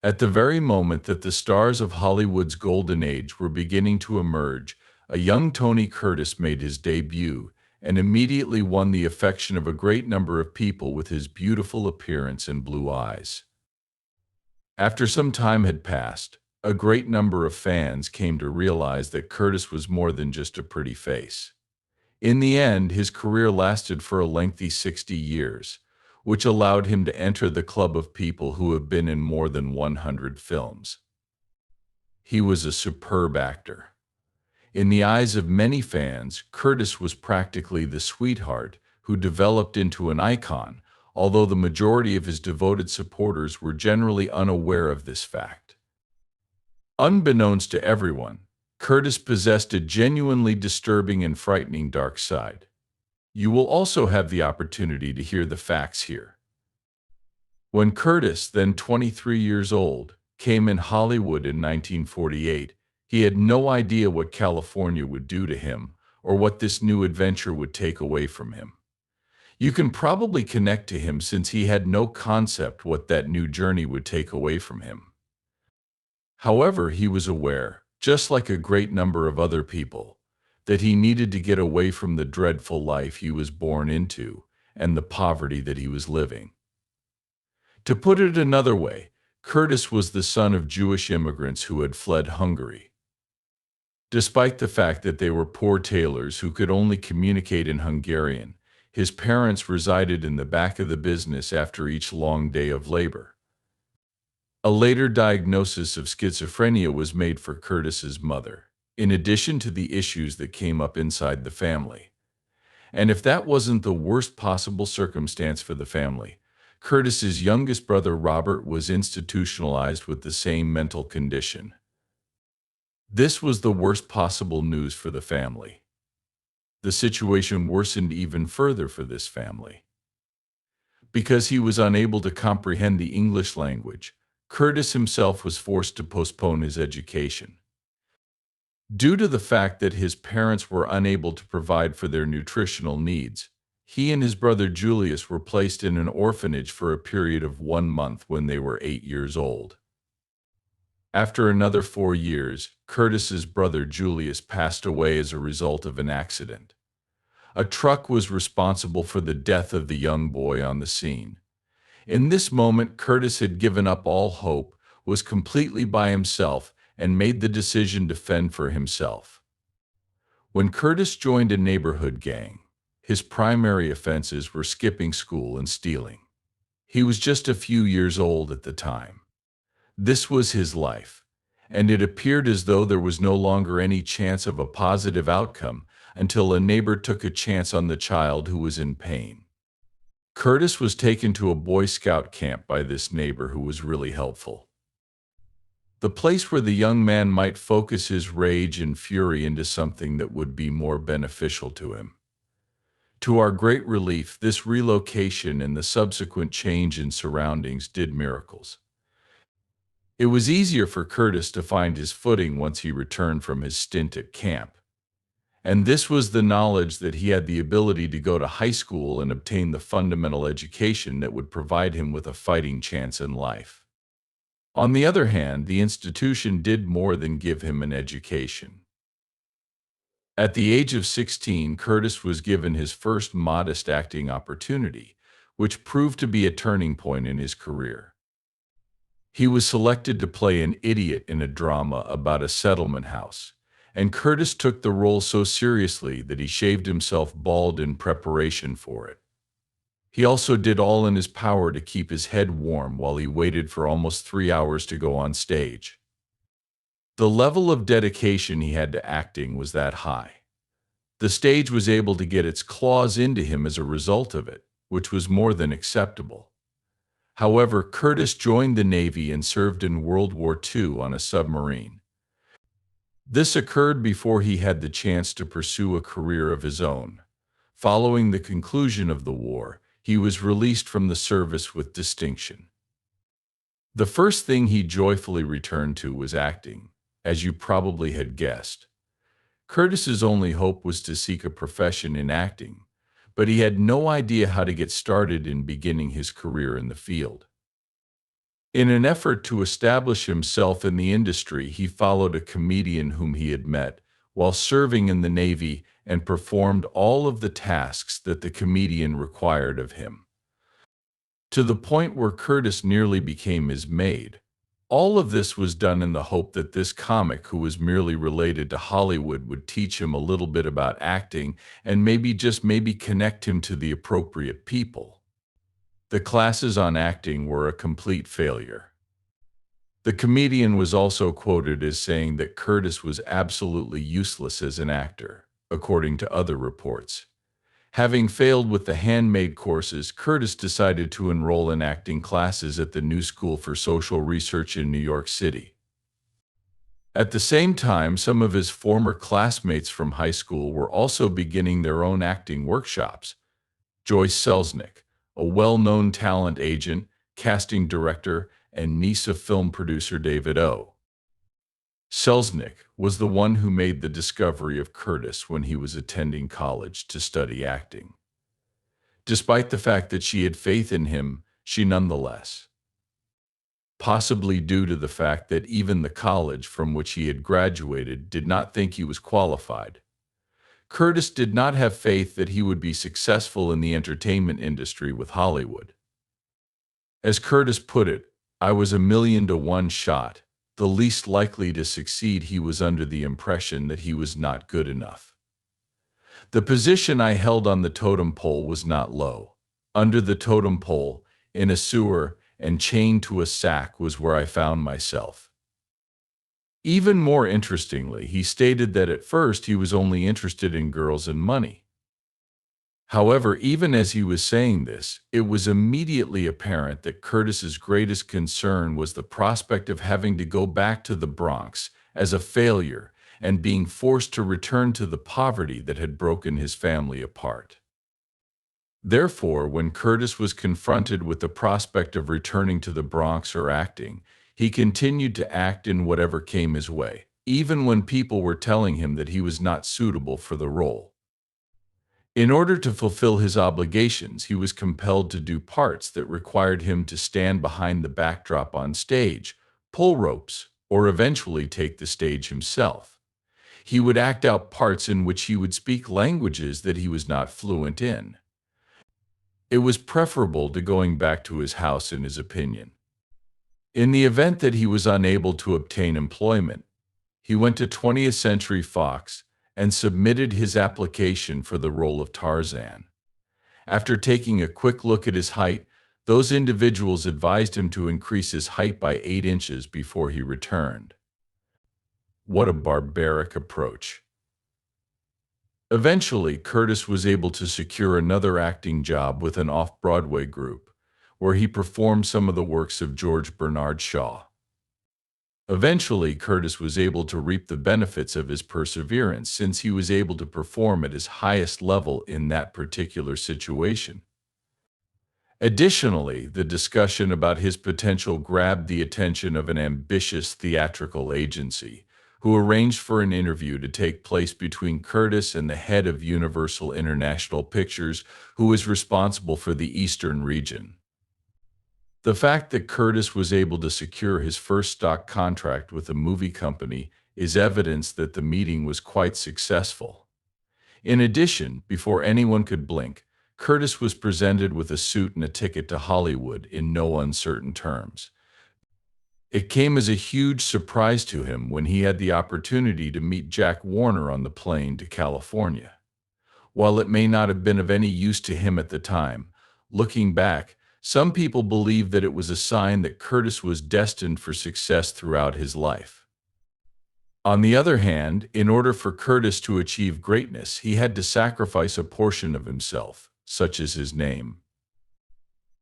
At the very moment that the stars of Hollywood's golden age were beginning to emerge, a young Tony Curtis made his debut and immediately won the affection of a great number of people with his beautiful appearance and blue eyes. After some time had passed, a great number of fans came to realize that Curtis was more than just a pretty face. In the end, his career lasted for a lengthy 60 years, which allowed him to enter the club of people who have been in more than 100 films. He was a superb actor. In the eyes of many fans, Curtis was practically the sweetheart who developed into an icon, although the majority of his devoted supporters were generally unaware of this fact. Unbeknownst to everyone, Curtis possessed a genuinely disturbing and frightening dark side. You will also have the opportunity to hear the facts here. When Curtis, then 23 years old, came in Hollywood in 1948, he had no idea what California would do to him or what this new adventure would take away from him. You can probably connect to him since he had no concept what that new journey would take away from him. However, he was aware, just like a great number of other people, that he needed to get away from the dreadful life he was born into and the poverty that he was living. To put it another way, Curtis was the son of Jewish immigrants who had fled Hungary. Despite the fact that they were poor tailors who could only communicate in Hungarian, his parents resided in the back of the business after each long day of labor. A later diagnosis of schizophrenia was made for Curtis's mother, in addition to the issues that came up inside the family. And if that wasn't the worst possible circumstance for the family, Curtis's youngest brother Robert was institutionalized with the same mental condition. This was the worst possible news for the family. The situation worsened even further for this family. Because he was unable to comprehend the English language, Curtis himself was forced to postpone his education. Due to the fact that his parents were unable to provide for their nutritional needs, he and his brother Julius were placed in an orphanage for a period of 1 month when they were 8 years old. After another 4 years, Curtis's brother Julius passed away as a result of an accident. A truck was responsible for the death of the young boy on the scene. In this moment, Curtis had given up all hope, was completely by himself, and made the decision to fend for himself. When Curtis joined a neighborhood gang, his primary offenses were skipping school and stealing. He was just a few years old at the time. This was his life, and it appeared as though there was no longer any chance of a positive outcome until a neighbor took a chance on the child who was in pain. Curtis was taken to a Boy Scout camp by this neighbor who was really helpful. The place where the young man might focus his rage and fury into something that would be more beneficial to him. To our great relief, this relocation and the subsequent change in surroundings did miracles. It was easier for Curtis to find his footing once he returned from his stint at camp. And this was the knowledge that he had the ability to go to high school and obtain the fundamental education that would provide him with a fighting chance in life. On the other hand, the institution did more than give him an education. At the age of 16, Curtis was given his first modest acting opportunity, which proved to be a turning point in his career. He was selected to play an idiot in a drama about a settlement house, and Curtis took the role so seriously that he shaved himself bald in preparation for it. He also did all in his power to keep his head warm while he waited for almost 3 hours to go on stage. The level of dedication he had to acting was that high. The stage was able to get its claws into him as a result of it, which was more than acceptable. However, Curtis joined the Navy and served in World War II on a submarine. This occurred before he had the chance to pursue a career of his own. Following the conclusion of the war, he was released from the service with distinction. The first thing he joyfully returned to was acting, as you probably had guessed. Curtis's only hope was to seek a profession in acting, but he had no idea how to get started in beginning his career in the field. In an effort to establish himself in the industry, he followed a comedian whom he had met while serving in the Navy and performed all of the tasks that the comedian required of him, to the point where Curtis nearly became his maid. All of this was done in the hope that this comic, who was merely related to Hollywood, would teach him a little bit about acting and maybe, just maybe, connect him to the appropriate people. The classes on acting were a complete failure. The comedian was also quoted as saying that Curtis was absolutely useless as an actor, according to other reports. Having failed with the handmade courses, Curtis decided to enroll in acting classes at the New School for Social Research in New York City. At the same time, some of his former classmates from high school were also beginning their own acting workshops. Joyce Selznick, a well-known talent agent, casting director, and niece of film producer David O. Selznick was the one who made the discovery of Curtis when he was attending college to study acting. Despite the fact that she had faith in him, she nonetheless, possibly due to the fact that even the college from which he had graduated did not think he was qualified, Curtis did not have faith that he would be successful in the entertainment industry with Hollywood. As Curtis put it, "I was 1,000,000 to 1 shot. The least likely to succeed." He was under the impression that he was not good enough. The position I held on the totem pole was not low. Under the totem pole, in a sewer, and chained to a sack was where I found myself. Even more interestingly, he stated that at first he was only interested in girls and money. However, even as he was saying this, it was immediately apparent that Curtis's greatest concern was the prospect of having to go back to the Bronx as a failure and being forced to return to the poverty that had broken his family apart. Therefore, when Curtis was confronted with the prospect of returning to the Bronx or acting, he continued to act in whatever came his way, even when people were telling him that he was not suitable for the role. In order to fulfill his obligations, he was compelled to do parts that required him to stand behind the backdrop on stage, pull ropes, or eventually take the stage himself. He would act out parts in which he would speak languages that he was not fluent in. It was preferable to going back to his house, in his opinion. In the event that he was unable to obtain employment, he went to 20th Century Fox and submitted his application for the role of Tarzan. After taking a quick look at his height, those individuals advised him to increase his height by 8 inches before he returned. What a barbaric approach. Eventually, Curtis was able to secure another acting job with an off-Broadway group, where he performed some of the works of George Bernard Shaw. Eventually, Curtis was able to reap the benefits of his perseverance, since he was able to perform at his highest level in that particular situation. Additionally, the discussion about his potential grabbed the attention of an ambitious theatrical agency, who arranged for an interview to take place between Curtis and the head of Universal International Pictures, who was responsible for the Eastern region. The fact that Curtis was able to secure his first stock contract with a movie company is evidence that the meeting was quite successful. In addition, before anyone could blink, Curtis was presented with a suit and a ticket to Hollywood in no uncertain terms. It came as a huge surprise to him when he had the opportunity to meet Jack Warner on the plane to California. While it may not have been of any use to him at the time, looking back, some people believe that it was a sign that Curtis was destined for success throughout his life. On the other hand, in order for Curtis to achieve greatness, he had to sacrifice a portion of himself, such as his name.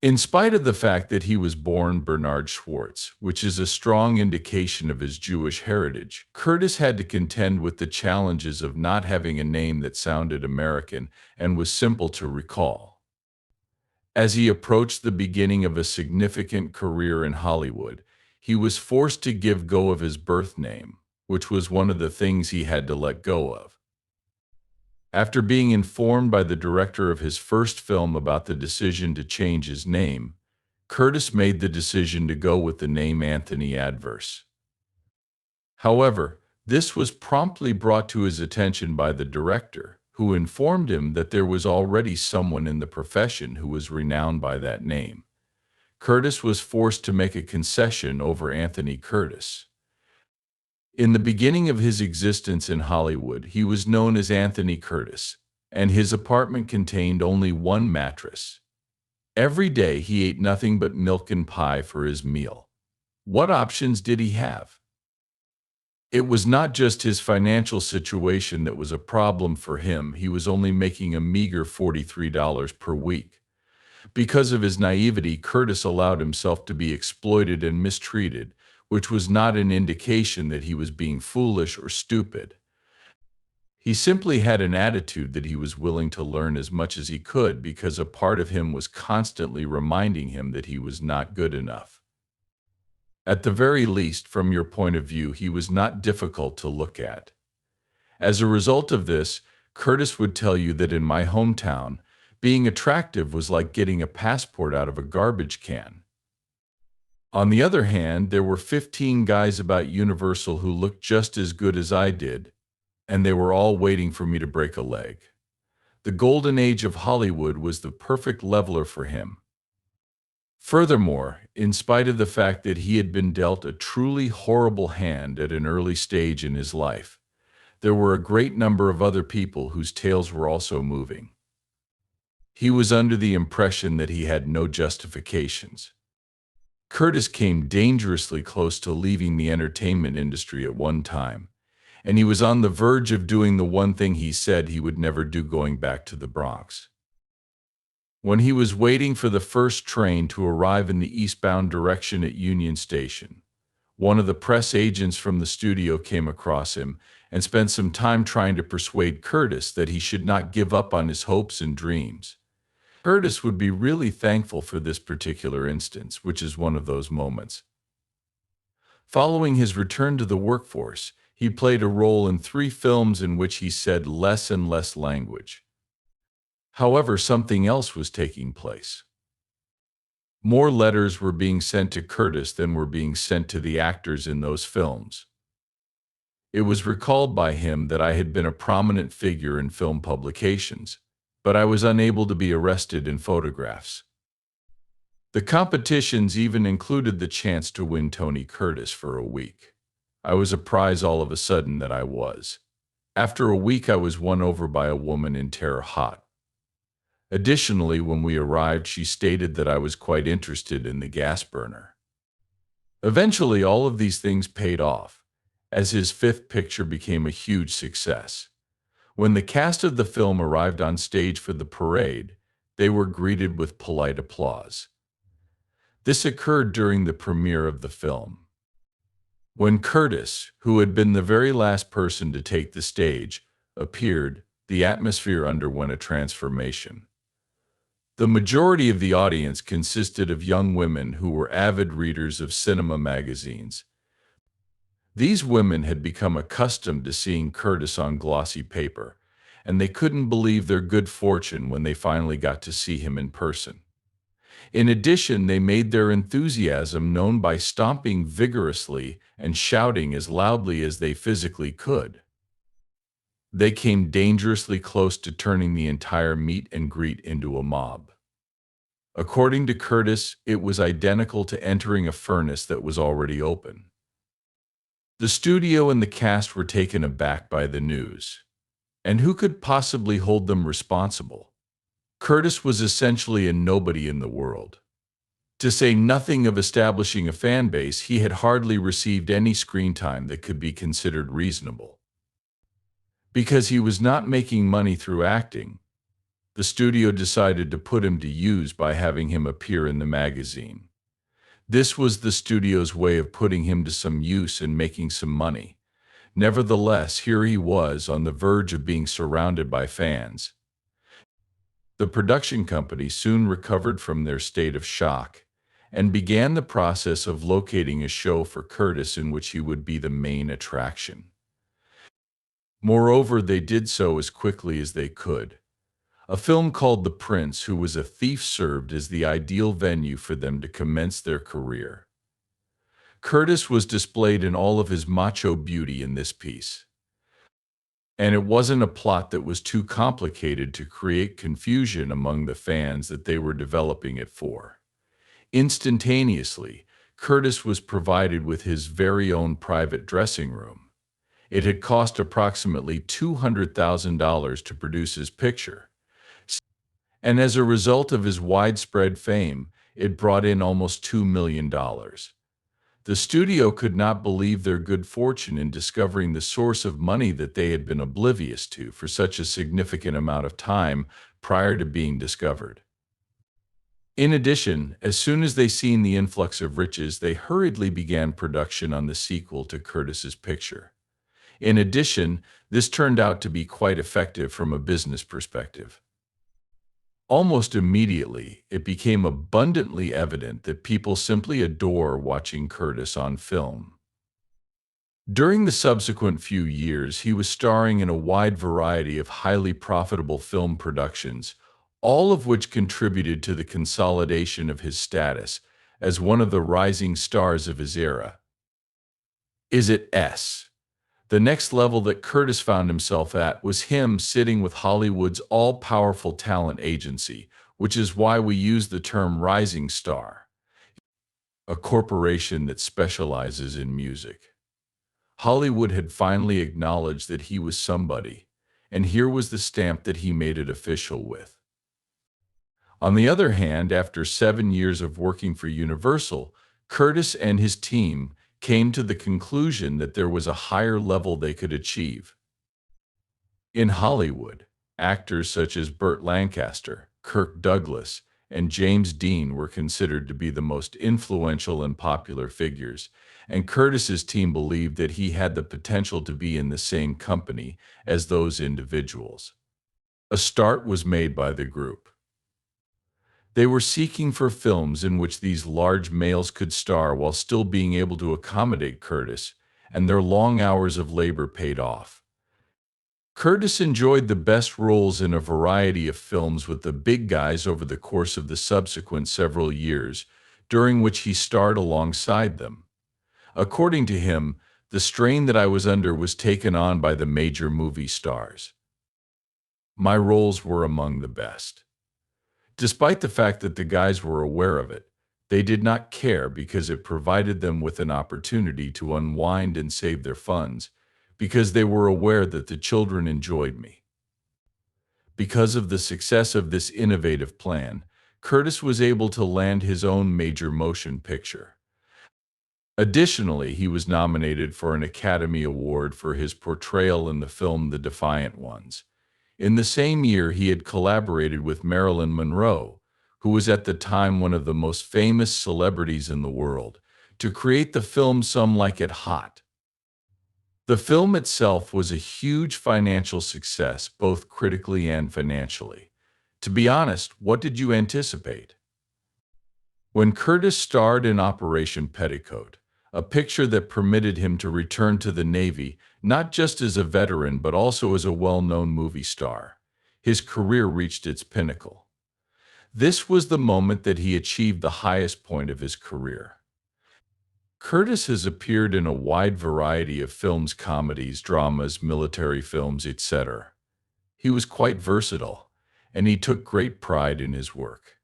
In spite of the fact that he was born Bernard Schwartz, which is a strong indication of his Jewish heritage, Curtis had to contend with the challenges of not having a name that sounded American and was simple to recall. As he approached the beginning of a significant career in Hollywood, he was forced to give go of his birth name, which was one of the things he had to let go of. After being informed by the director of his first film about the decision to change his name, Curtis made the decision to go with the name Anthony Adverse. However, this was promptly brought to his attention by the director, who informed him that there was already someone in the profession who was renowned by that name. Curtis was forced to make a concession over Anthony Curtis. In the beginning of his existence in Hollywood, he was known as Anthony Curtis, and his apartment contained only one mattress. Every day he ate nothing but milk and pie for his meal. What options did he have? It was not just his financial situation that was a problem for him. He was only making a meager $43 per week. Because of his naivety, Curtis allowed himself to be exploited and mistreated, which was not an indication that he was being foolish or stupid. He simply had an attitude that he was willing to learn as much as he could because a part of him was constantly reminding him that he was not good enough. At the very least, from your point of view, he was not difficult to look at. As a result of this, Curtis would tell you that in my hometown, being attractive was like getting a passport out of a garbage can. On the other hand, there were 15 guys about Universal who looked just as good as I did, and they were all waiting for me to break a leg. The golden age of Hollywood was the perfect leveler for him. Furthermore, in spite of the fact that he had been dealt a truly horrible hand at an early stage in his life, there were a great number of other people whose tails were also moving. He was under the impression that he had no justifications. Curtis came dangerously close to leaving the entertainment industry at one time, and he was on the verge of doing the one thing he said he would never do, going back to the Bronx. When he was waiting for the first train to arrive in the eastbound direction at Union Station, one of the press agents from the studio came across him and spent some time trying to persuade Curtis that he should not give up on his hopes and dreams. Curtis would be really thankful for this particular instance, which is one of those moments. Following his return to the workforce, he played a role in 3 films in which he said less and less language. However, something else was taking place. More letters were being sent to Curtis than were being sent to the actors in those films. It was recalled by him that I had been a prominent figure in film publications, but I was unable to be arrested in photographs. The competitions even included the chance to win Tony Curtis for a week. I was a prize all of a sudden that I was. After a week, I was won over by a woman in Terre Haute. Additionally, when we arrived, she stated that I was quite interested in the gas burner. Eventually, all of these things paid off, as his 5th picture became a huge success. When the cast of the film arrived on stage for the parade, they were greeted with polite applause. This occurred during the premiere of the film. When Curtis, who had been the very last person to take the stage, appeared, the atmosphere underwent a transformation. The majority of the audience consisted of young women who were avid readers of cinema magazines. These women had become accustomed to seeing Curtis on glossy paper, and they couldn't believe their good fortune when they finally got to see him in person. In addition, they made their enthusiasm known by stomping vigorously and shouting as loudly as they physically could. They came dangerously close to turning the entire meet and greet into a mob. According to Curtis, it was identical to entering a furnace that was already open. The studio and the cast were taken aback by the news. And who could possibly hold them responsible? Curtis was essentially a nobody in the world. To say nothing of establishing a fan base, he had hardly received any screen time that could be considered reasonable. Because he was not making money through acting, the studio decided to put him to use by having him appear in the magazine. This was the studio's way of putting him to some use and making some money. Nevertheless, here he was on the verge of being surrounded by fans. The production company soon recovered from their state of shock and began the process of locating a show for Curtis in which he would be the main attraction. Moreover, they did so as quickly as they could. A film called The Prince, Who Was a Thief, served as the ideal venue for them to commence their career. Curtis was displayed in all of his macho beauty in this piece. And it wasn't a plot that was too complicated to create confusion among the fans that they were developing it for. Instantaneously, Curtis was provided with his very own private dressing room. It had cost approximately $200,000 to produce his picture. And as a result of his widespread fame, it brought in almost $2 million. The studio could not believe their good fortune in discovering the source of money that they had been oblivious to for such a significant amount of time prior to being discovered. In addition, as soon as they seen the influx of riches, they hurriedly began production on the sequel to Curtis's picture. In addition, this turned out to be quite effective from a business perspective. Almost immediately, it became abundantly evident that people simply adore watching Curtis on film. During the subsequent few years, he was starring in a wide variety of highly profitable film productions, all of which contributed to the consolidation of his status as one of the rising stars of his era. Is it S? The next level that Curtis found himself at was him sitting with Hollywood's all-powerful talent agency, which is why we use the term rising star, a corporation that specializes in music. Hollywood had finally acknowledged that he was somebody, and here was the stamp that he made it official with. On the other hand, after 7 years of working for Universal, Curtis and his team came to the conclusion that there was a higher level they could achieve. In Hollywood, actors such as Burt Lancaster, Kirk Douglas, and James Dean were considered to be the most influential and popular figures, and Curtis's team believed that he had the potential to be in the same company as those individuals. A start was made by the group. They were seeking for films in which these large males could star while still being able to accommodate Curtis, and their long hours of labor paid off. Curtis enjoyed the best roles in a variety of films with the big guys over the course of the subsequent several years, during which he starred alongside them. According to him, the strain that I was under was taken on by the major movie stars. My roles were among the best. Despite the fact that the guys were aware of it, they did not care because it provided them with an opportunity to unwind and save their funds, because they were aware that the children enjoyed me. Because of the success of this innovative plan, Curtis was able to land his own major motion picture. Additionally, he was nominated for an Academy Award for his portrayal in the film The Defiant Ones. In the same year, he had collaborated with Marilyn Monroe, who was at the time one of the most famous celebrities in the world, to create the film Some Like It Hot. The film itself was a huge financial success, both critically and financially. To be honest, what did you anticipate? When Curtis starred in Operation Petticoat, a picture that permitted him to return to the Navy not just as a veteran but also as a well-known movie star, his career reached its pinnacle. This was the moment that he achieved the highest point of his career. Curtis has appeared in a wide variety of films, comedies, dramas, military films, etc. He was quite versatile, and he took great pride in his work.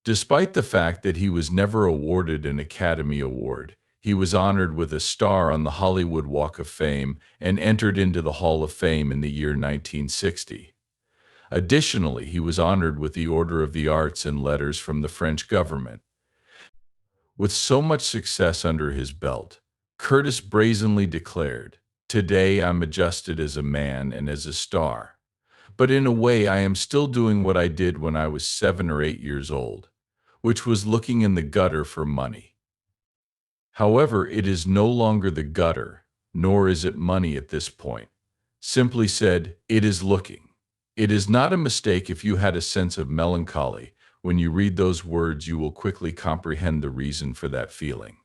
Despite the fact that he was never awarded an Academy Award, he was honored with a star on the Hollywood Walk of Fame and entered into the Hall of Fame in the year 1960. Additionally, he was honored with the Order of the Arts and Letters from the French government. With so much success under his belt, Curtis brazenly declared, "Today I'm adjusted as a man and as a star. But in a way I am still doing what I did when I was 7 or 8 years old, which was looking in the gutter for money." However, it is no longer the gutter, nor is it money at this point. Simply said, it is looking. It is not a mistake if you had a sense of melancholy. When you read those words, you will quickly comprehend the reason for that feeling.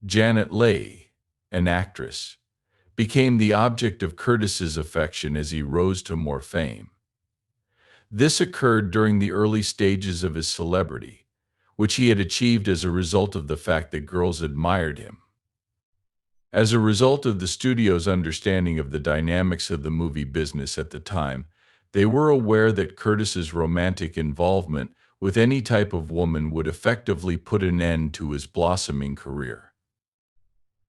Janet Leigh, an actress, became the object of Curtis's affection as he rose to more fame. This occurred during the early stages of his celebrity, which he had achieved as a result of the fact that girls admired him. As a result of the studio's understanding of the dynamics of the movie business at the time, they were aware that Curtis's romantic involvement with any type of woman would effectively put an end to his blossoming career.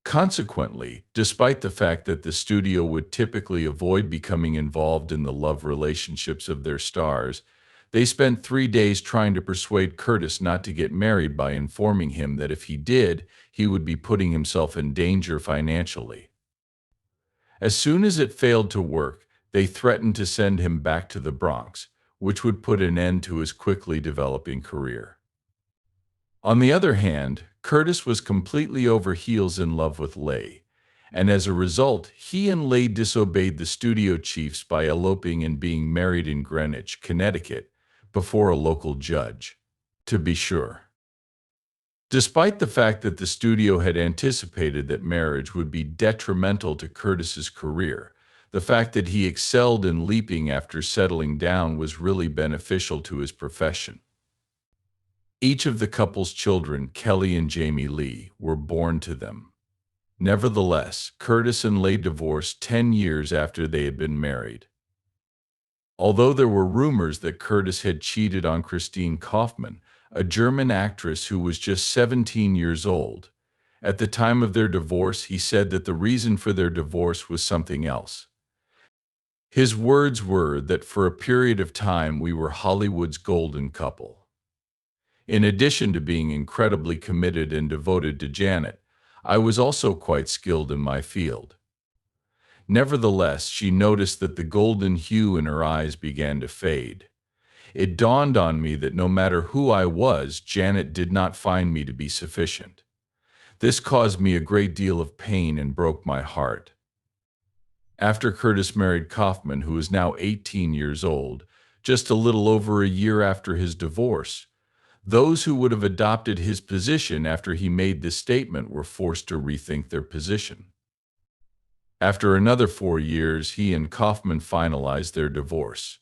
Consequently, despite the fact that the studio would typically avoid becoming involved in the love relationships of their stars, they spent 3 days trying to persuade Curtis not to get married by informing him that if he did, he would be putting himself in danger financially. As soon as it failed to work, they threatened to send him back to the Bronx, which would put an end to his quickly developing career. On the other hand, Curtis was completely over heels in love with Leigh, and as a result, he and Leigh disobeyed the studio chiefs by eloping and being married in Greenwich, Connecticut, before a local judge. To be sure. Despite the fact that the studio had anticipated that marriage would be detrimental to Curtis's career, the fact that he excelled in leaping after settling down was really beneficial to his profession. Each of the couple's children, Kelly and Jamie Lee, were born to them. Nevertheless, Curtis and Leigh divorced 10 years after they had been married. Although there were rumors that Curtis had cheated on Christine Kaufmann, a German actress who was just 17 years old, at the time of their divorce, he said that the reason for their divorce was something else. His words were that for a period of time we were Hollywood's golden couple. In addition to being incredibly committed and devoted to Janet, I was also quite skilled in my field. Nevertheless, she noticed that the golden hue in her eyes began to fade. It dawned on me that no matter who I was, Janet did not find me to be sufficient. This caused me a great deal of pain and broke my heart. After Curtis married Kaufmann, who is now 18 years old, just a little over a year after his divorce, those who would have adopted his position after he made this statement were forced to rethink their position. After another 4 years, he and Kaufmann finalized their divorce.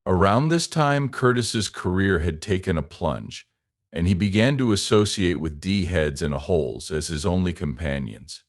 Around this time, Curtis's career had taken a plunge, and he began to associate with D-heads and A-holes as his only companions.